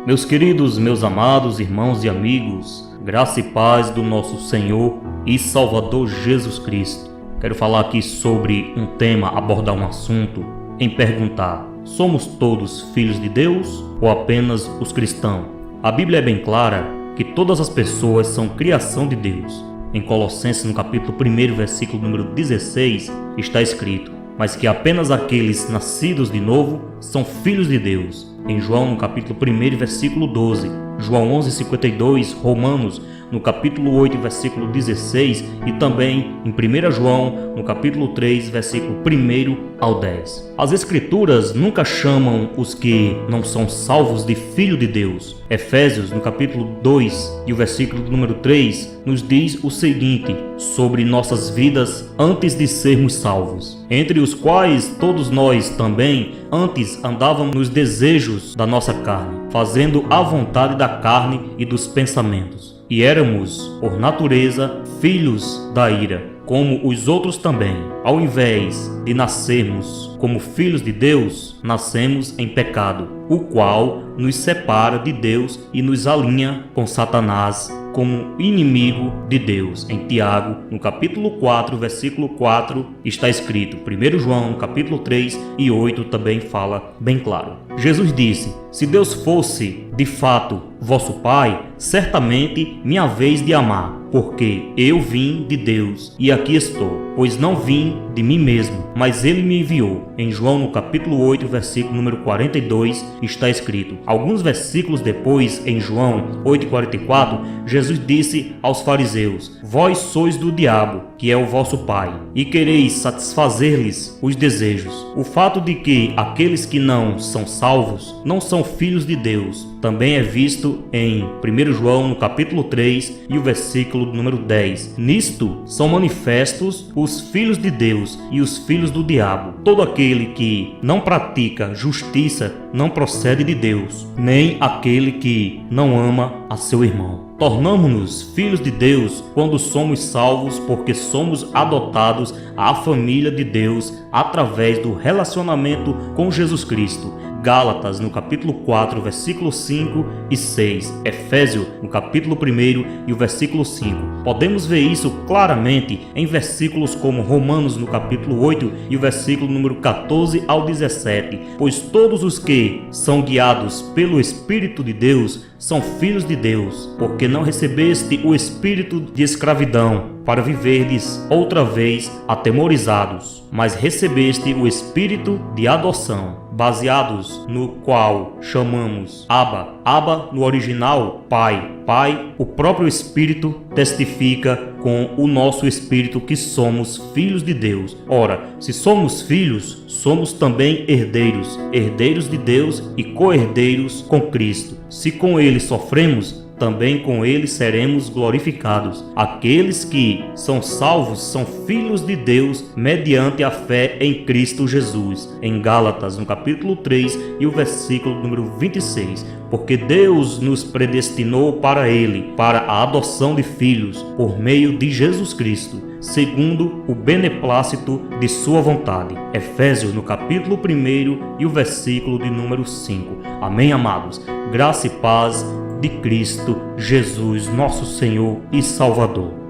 Meus queridos, meus amados irmãos e amigos, graça e paz do nosso Senhor e Salvador Jesus Cristo. Quero falar aqui sobre um tema, abordar um assunto, em perguntar: somos todos filhos de Deus ou apenas os cristãos? A Bíblia é bem clara que todas as pessoas são criação de Deus. Em Colossenses, no capítulo 1, versículo número 16, está escrito: mas que apenas aqueles nascidos de novo são filhos de Deus. Em João, no capítulo 1, versículo 12, João 11:52, Romanos, no capítulo 8, versículo 16 e também em 1 João, no capítulo 3, versículo 1 ao 10. As Escrituras nunca chamam os que não são salvos de filho de Deus. Efésios, no capítulo 2 e o versículo número 3, nos diz o seguinte sobre nossas vidas antes de sermos salvos: entre os quais todos nós também antes andávamos nos desejos da nossa carne, fazendo a vontade da carne e dos pensamentos. E éramos, por natureza, filhos da ira, como os outros também. Ao invés de nascermos como filhos de Deus, nascemos em pecado, o qual nos separa de Deus e nos alinha com Satanás como inimigo de Deus. Em Tiago, no capítulo 4, versículo 4, está escrito. 1 João, no capítulo 3 e 8 também fala bem claro. Jesus disse: se Deus fosse de fato vosso Pai, certamente me haveis de amar, porque eu vim de Deus e aqui estou, pois não vim de mim mesmo, mas Ele me enviou. Em João, no capítulo 8, versículo número 42, está escrito. Alguns versículos depois, em João 8:44, Jesus disse aos fariseus: vós sois do diabo, que é o vosso pai, e quereis satisfazer-lhes os desejos. O fato de que aqueles que não são salvos não são filhos de Deus também é visto em 1 João, no capítulo 3 e o versículo número 10. Nisto são manifestos os filhos de Deus e os filhos do diabo. Todo aquele que não pratica justiça não procede de Deus, nem aquele que não ama a seu irmão. Tornamo-nos filhos de Deus quando somos salvos, porque somos adotados à família de Deus através do relacionamento com Jesus Cristo. Gálatas, no capítulo 4, versículo 5 e 6. Efésios, no capítulo 1 e o versículo 5. Podemos ver isso claramente em versículos como Romanos, no capítulo 8 e o versículo número 14 ao 17. Pois todos os que são guiados pelo Espírito de Deus são filhos de Deus, porque não recebeste o espírito de escravidão para viverdes outra vez atemorizados, mas recebeste o espírito de adoção, baseados no qual chamamos Abba. Abba no original, Pai. Pai, o próprio Espírito testifica com o nosso espírito que somos filhos de Deus. Ora, se somos filhos, somos também herdeiros, herdeiros de Deus e co-herdeiros com Cristo. Se com Ele sofremos, também com Ele seremos glorificados. Aqueles que são salvos são filhos de Deus mediante a fé em Cristo Jesus. Em Gálatas, no capítulo 3 e o versículo número 26. Porque Deus nos predestinou para Ele, para a adoção de filhos, por meio de Jesus Cristo, segundo o beneplácito de sua vontade. Efésios, no capítulo 1 e o versículo de número 5. Amém, amados? Graça e paz de Cristo Jesus, nosso Senhor e Salvador.